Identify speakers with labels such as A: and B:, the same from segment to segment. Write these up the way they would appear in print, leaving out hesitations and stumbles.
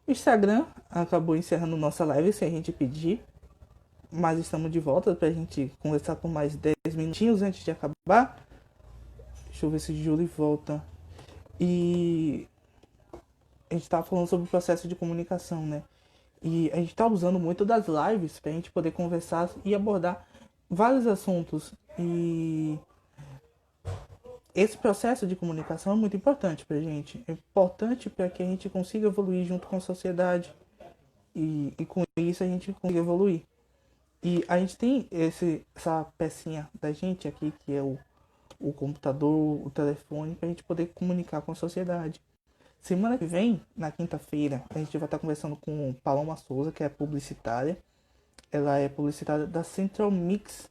A: O Instagram acabou encerrando nossa live sem a gente pedir, mas estamos de volta pra gente conversar por mais 10 minutinhos antes de acabar. Deixa eu ver se o Júlio volta. E a gente tava falando sobre o processo de comunicação, né? E a gente tá usando muito das lives pra gente poder conversar e abordar vários assuntos. E esse processo de comunicação é muito importante pra gente. É importante para que a gente consiga evoluir junto com a sociedade. E com isso a gente consiga evoluir. E a gente tem essa pecinha da gente aqui, que é o computador, o telefone, para a gente poder comunicar com a sociedade. Semana que vem, na quinta-feira, a gente vai estar conversando com Paloma Souza, que é publicitária. Ela é publicitária da Central Mix.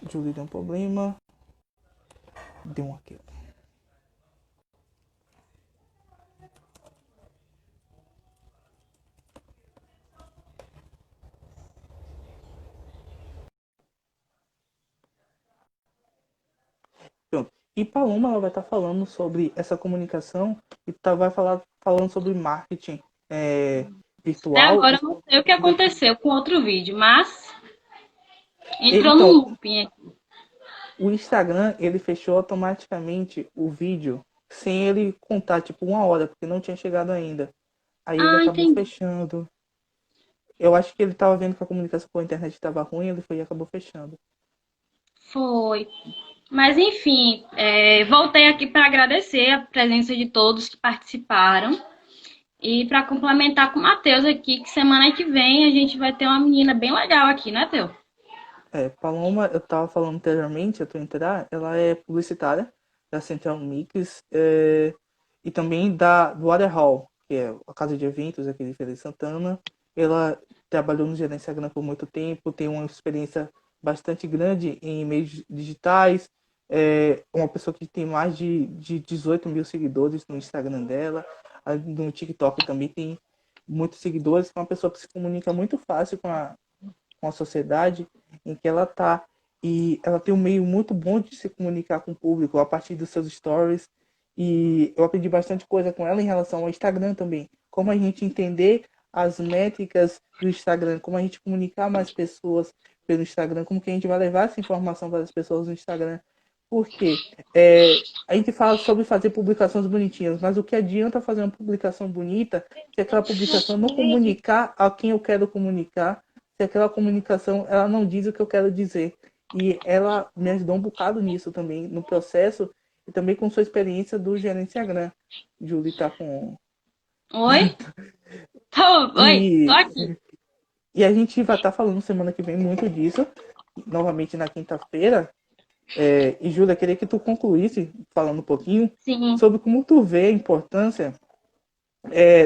A: Julie deu um problema. Deu um aqui. Pronto. E Paloma ela vai estar falando sobre essa comunicação e vai falando sobre marketing
B: Até
A: virtual.
B: agora eu não sei o que aconteceu com outro vídeo, mas entrou num
A: Então,
B: looping aqui.
A: o Instagram, ele fechou automaticamente o vídeo sem ele contar, tipo, 1 hora, porque não tinha chegado ainda. Aí ele
B: Ah,
A: acabou
B: entendi.
A: fechando. Eu acho que ele tava vendo que a comunicação com a internet estava ruim, ele foi e acabou fechando.
B: Foi. Mas enfim, voltei aqui para agradecer a presença de todos que participaram e para complementar com o Matheus aqui, que semana que vem a gente vai ter uma menina bem legal aqui, né, Teu?
A: Paloma, eu tava falando anteriormente, a tua entrar, ela é publicitária da Central Mix e também do Waterhall, que é a casa de eventos aqui de Feira de Santana. Ela trabalhou no Instagram por muito tempo, tem uma experiência bastante grande em meios digitais, uma pessoa que tem mais de 18 mil seguidores no Instagram dela, no TikTok também tem muitos seguidores, é uma pessoa que se comunica muito fácil com a sociedade em que ela está. E ela tem um meio muito bom de se comunicar com o público a partir dos seus stories. E eu aprendi bastante coisa com ela em relação ao Instagram também. Como a gente entender as métricas do Instagram, como a gente comunicar mais pessoas pelo Instagram, como que a gente vai levar essa informação para as pessoas no Instagram. Porque a gente fala sobre fazer publicações bonitinhas, mas o que adianta fazer uma publicação bonita se aquela publicação não comunicar a quem eu quero comunicar, se aquela comunicação ela não diz o que eu quero dizer. E ela me ajudou um bocado nisso também, no processo, e também com sua experiência do gerente Instagram. Julie tá com.
B: Oi? Oi, tô
A: E,
B: aqui.
A: e a gente vai estar falando semana que vem muito disso, novamente na quinta-feira. E Júlia, queria que tu concluísse falando um pouquinho
B: Sim.
A: sobre como tu vê a importância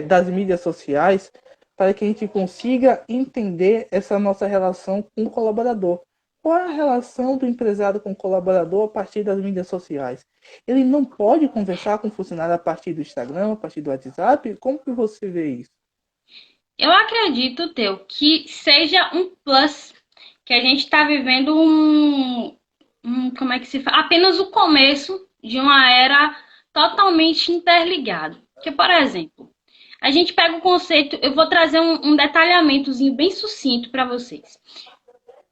A: das mídias sociais para que a gente consiga entender essa nossa relação com o colaborador. Qual é a relação do empresário com o colaborador a partir das mídias sociais? Ele não pode conversar com o funcionário a partir do Instagram, a partir do WhatsApp? Como que você vê isso?
B: Eu acredito, Teu, que seja um plus, que a gente está vivendo como é que se fala? Apenas o começo de uma era totalmente interligada. Que, por exemplo, a gente pega o conceito, eu vou trazer um detalhamentozinho bem sucinto para vocês.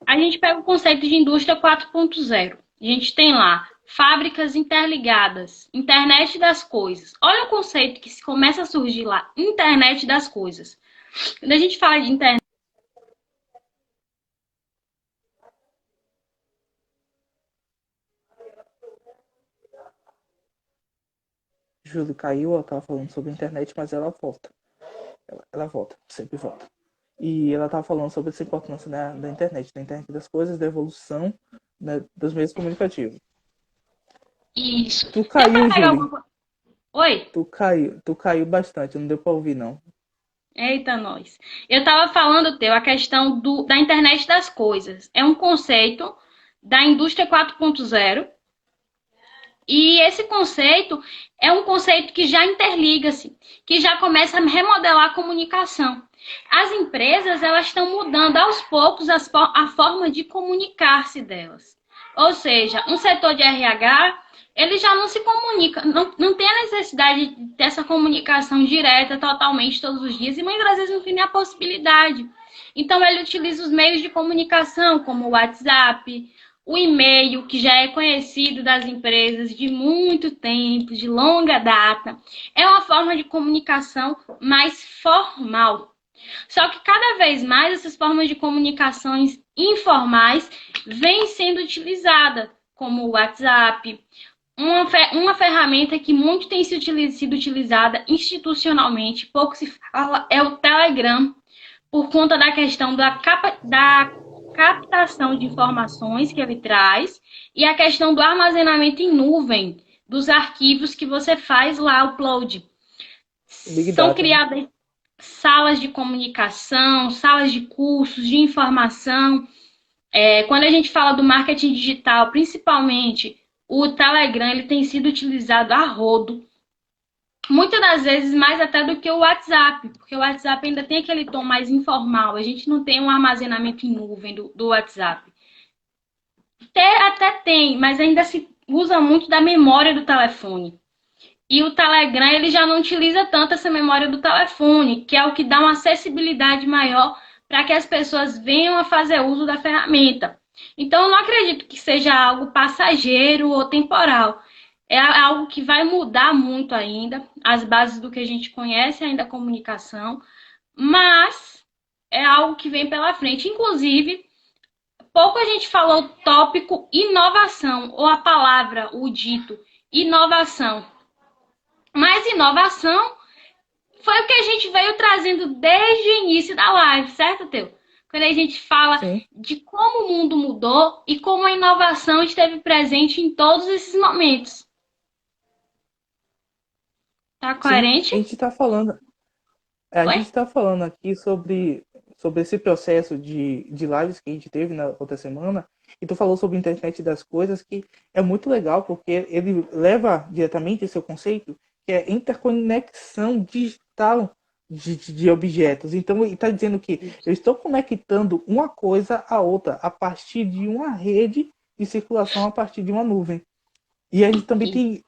B: A gente pega o conceito de indústria 4.0. A gente tem lá fábricas interligadas, internet das coisas. Olha o conceito que começa a surgir lá, internet das coisas. Quando a gente fala de internet,
A: Júlio caiu, ela estava falando sobre a internet, mas ela volta. Ela volta, sempre volta. E ela estava falando sobre essa importância da internet das coisas, da evolução, né, dos meios comunicativos.
B: isso.
A: Tu
B: Deu
A: caiu,
B: para pegar
A: Júlio.
B: alguma coisa? Oi?
A: Tu caiu bastante, não deu pra ouvir, não.
B: Eita, nós. Eu estava falando, Teu, a questão da internet das coisas. É um conceito da indústria 4.0. E esse conceito é um conceito que já interliga-se, que já começa a remodelar a comunicação. As empresas elas estão mudando aos poucos a forma de comunicar-se delas. Ou seja, um setor de RH ele já não se comunica, não tem a necessidade de ter essa comunicação direta totalmente todos os dias, e muitas das vezes não tem nem a possibilidade. Então, ele utiliza os meios de comunicação, como o WhatsApp, o e-mail, que já é conhecido das empresas de muito tempo, de longa data. É uma forma de comunicação mais formal. Só que cada vez mais essas formas de comunicações informais vêm sendo utilizadas, como o WhatsApp, uma ferramenta que muito tem sido utilizada institucionalmente, pouco se fala, é o Telegram, por conta da questão da captação de informações que ele traz e a questão do armazenamento em nuvem dos arquivos que você faz lá, upload.
A: Big
B: São
A: Data, né?
B: criadas salas de comunicação, salas de cursos, de informação. Quando a gente fala do marketing digital, principalmente, o Telegram ele tem sido utilizado a rodo, muitas das vezes mais até do que o WhatsApp, porque o WhatsApp ainda tem aquele tom mais informal, a gente não tem um armazenamento em nuvem do WhatsApp. Até tem, mas ainda se usa muito da memória do telefone. E o Telegram ele já não utiliza tanto essa memória do telefone, que é o que dá uma acessibilidade maior para que as pessoas venham a fazer uso da ferramenta. Então, eu não acredito que seja algo passageiro ou temporal. É algo que vai mudar muito ainda, as bases do que a gente conhece ainda a comunicação, mas é algo que vem pela frente. Inclusive, pouco a gente falou o tópico inovação, ou a palavra, o dito, inovação. Mas inovação foi o que a gente veio trazendo desde o início da live, certo, Teu? Quando a gente fala
A: Sim,
B: de como o mundo mudou e como a inovação esteve presente em todos esses momentos. Tá
A: sim.
B: coerente?
A: A
B: Oi?
A: gente está falando aqui sobre esse processo de lives que a gente teve na outra semana, e tu falou sobre a internet das coisas, que é muito legal, porque ele leva diretamente esse conceito, que é interconexão digital de objetos. Então, ele está dizendo que eu estou conectando uma coisa à outra a partir de uma rede de circulação, a partir de uma nuvem. E a gente também tem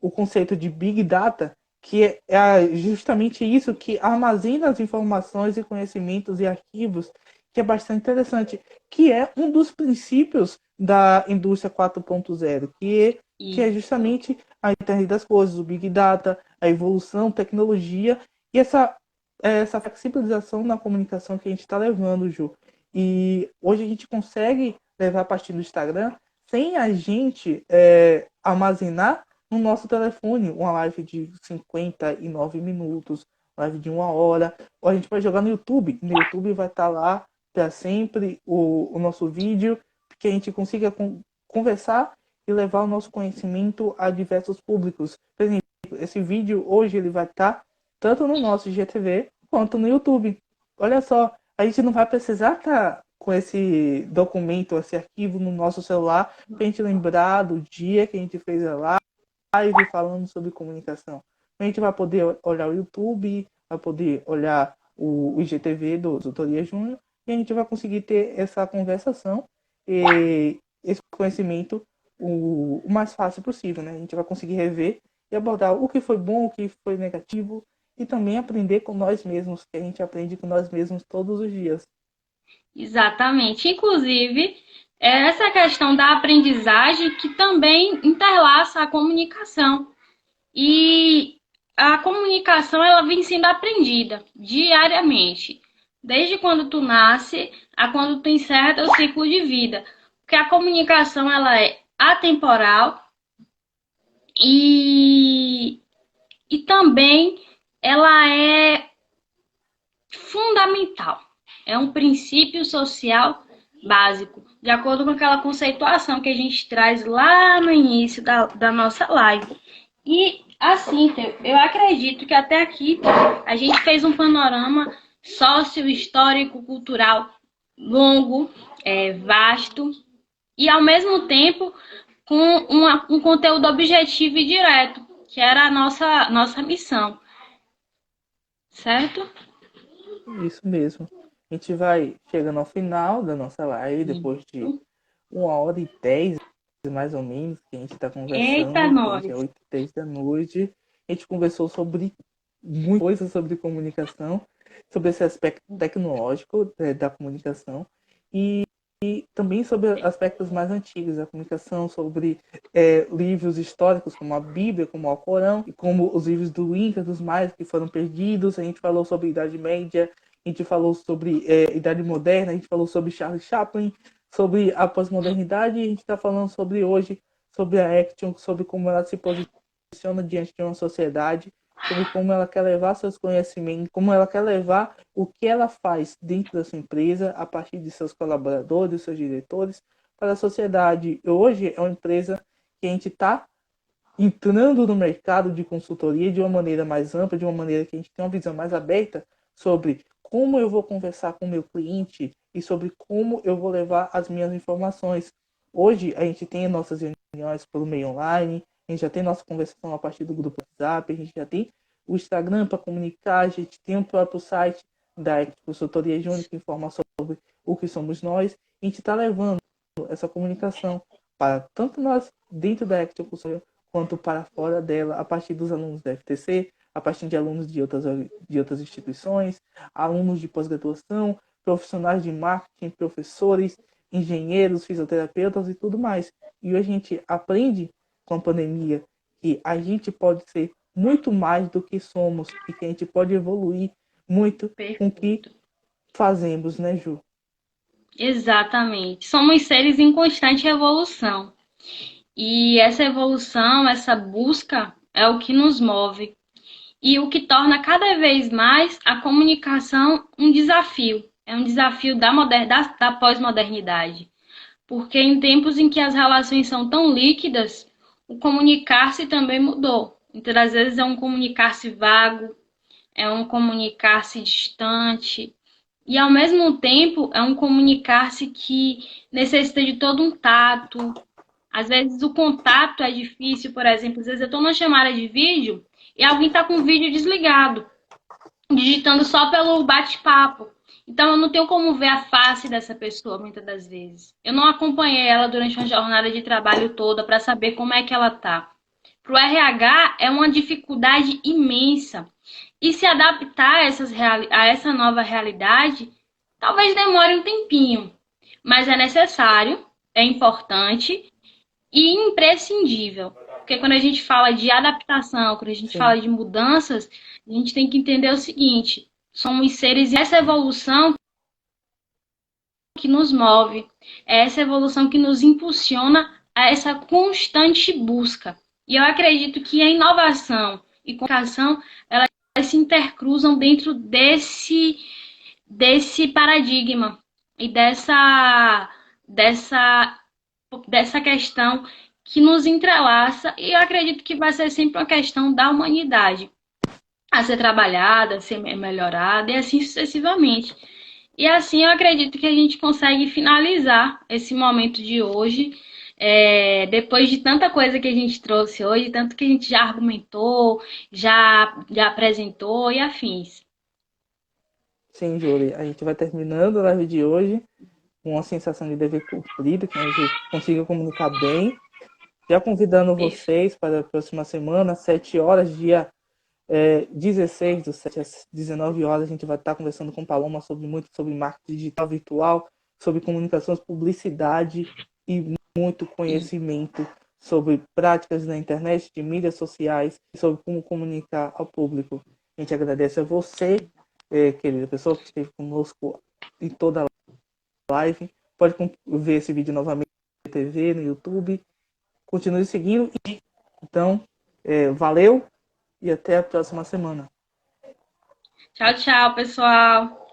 A: o conceito de Big Data, que é justamente isso, que armazena as informações e conhecimentos e arquivos, que é bastante interessante, que é um dos princípios da indústria 4.0, que é justamente a internet das coisas, o Big Data, a evolução, tecnologia e essa flexibilização na comunicação que a gente está levando, Ju. E hoje a gente consegue levar a partir do Instagram sem a gente armazenar no nosso telefone uma live de 59 minutos, live de 1 hora, ou a gente vai jogar no YouTube. No YouTube vai estar lá para sempre o nosso vídeo, que a gente consiga conversar e levar o nosso conhecimento a diversos públicos. Por exemplo, esse vídeo hoje ele vai estar tanto no nosso IGTV quanto no YouTube. Olha só, a gente não vai precisar estar com esse documento, esse arquivo no nosso celular, para a gente lembrar do dia que a gente fez a live falando sobre comunicação. A gente vai poder olhar o YouTube, vai poder olhar o IGTV do Tutoria Júnior, e a gente vai conseguir ter essa conversação e esse conhecimento o mais fácil possível, né? A gente vai conseguir rever e abordar o que foi bom, o que foi negativo, e também aprender com nós mesmos, que a gente aprende com nós mesmos todos os dias.
B: Exatamente. Inclusive, é essa questão da aprendizagem que também interlaça a comunicação. E a comunicação ela vem sendo aprendida diariamente, desde quando tu nasce a quando tu encerra teu ciclo de vida. Porque a comunicação ela é atemporal e, e também ela é fundamental. É um princípio social básico, de acordo com aquela conceituação que a gente traz lá no início da nossa live. E assim, eu acredito que até aqui a gente fez um panorama sócio-histórico, cultural longo, vasto e ao mesmo tempo com um conteúdo objetivo e direto, que era a nossa missão, certo?
A: Isso mesmo. A gente vai chegando ao final da nossa live, depois de 1 hora e 10 mais ou menos, que a gente está
B: Eita,
A: conversando, hoje é
B: nós.
A: 8h10 da noite. A gente conversou sobre muita coisa sobre comunicação, sobre esse aspecto tecnológico da comunicação e também sobre aspectos mais antigos da comunicação, sobre livros históricos como a Bíblia, como o Alcorão, e como os livros do Inca, dos Maias que foram perdidos. A gente falou sobre a Idade Média, a gente falou sobre Idade Moderna, a gente falou sobre Charles Chaplin, sobre a pós-modernidade, e a gente está falando sobre hoje, sobre a Action, sobre como ela se posiciona diante de uma sociedade, sobre como ela quer levar seus conhecimentos, como ela quer levar o que ela faz dentro da sua empresa, a partir de seus colaboradores, seus diretores, para a sociedade. Hoje é uma empresa que a gente está entrando no mercado de consultoria de uma maneira mais ampla, de uma maneira que a gente tem uma visão mais aberta sobre como eu vou conversar com o meu cliente e sobre como eu vou levar as minhas informações. Hoje a gente tem nossas reuniões pelo meio online, a gente já tem nossa conversação a partir do grupo WhatsApp, a gente já tem o Instagram para comunicar, a gente tem o próprio site da Consultoria Júnior que informa sobre o que somos nós. A gente está levando essa comunicação para tanto nós dentro da Action Consultoria quanto para fora dela, a partir dos alunos da FTC, a partir de alunos de outras instituições, alunos de pós-graduação, profissionais de marketing, professores, engenheiros, fisioterapeutas e tudo mais. E hoje a gente aprende com a pandemia que a gente pode ser muito mais do que somos e que a gente pode evoluir muito com o que
B: Perfeito.
A: fazemos, né, Ju?
B: Exatamente. Somos seres em constante evolução. E essa evolução, essa busca é o que nos move e o que torna cada vez mais a comunicação um desafio. É um desafio da pós-modernidade. Porque em tempos em que as relações são tão líquidas, o comunicar-se também mudou. Muitas das vezes é um comunicar-se vago, é um comunicar-se distante, e ao mesmo tempo é um comunicar-se que necessita de todo um tato. Às vezes o contato é difícil, por exemplo, às vezes eu estou numa chamada de vídeo e alguém está com o vídeo desligado, digitando só pelo bate-papo. Então eu não tenho como ver a face dessa pessoa muitas das vezes. Eu não acompanhei ela durante uma jornada de trabalho toda para saber como é que ela tá. Para o RH é uma dificuldade imensa. E se adaptar a essa nova realidade talvez demore um tempinho, mas é necessário, é importante e imprescindível. Porque quando a gente fala de adaptação, quando a gente
A: Sim.
B: fala de mudanças, a gente tem que entender o seguinte: somos seres e essa evolução que nos move, é essa evolução que nos impulsiona a essa constante busca. E eu acredito que a inovação e comunicação, elas se intercruzam dentro desse paradigma e dessa questão que nos entrelaça, e eu acredito que vai ser sempre uma questão da humanidade a ser trabalhada, a ser melhorada e assim sucessivamente. E assim eu acredito que a gente consegue finalizar esse momento de hoje, depois de tanta coisa que a gente trouxe hoje, tanto que a gente já argumentou, já apresentou e afins.
A: Sim, Júlia, a gente vai terminando a live de hoje com uma sensação de dever cumprido, que a gente consiga comunicar bem. Já convidando vocês para a próxima semana, 7 horas, dia 16, do 7 às 19 horas, a gente vai estar conversando com Paloma muito sobre marketing digital virtual, sobre comunicações, publicidade e muito conhecimento sobre práticas na internet, de mídias sociais, e sobre como comunicar ao público. A gente agradece a você, querida pessoa, que esteve conosco em toda a live. Pode ver esse vídeo novamente na TV, no YouTube. Continue seguindo. Então, valeu e até a próxima semana.
B: Tchau, tchau, pessoal.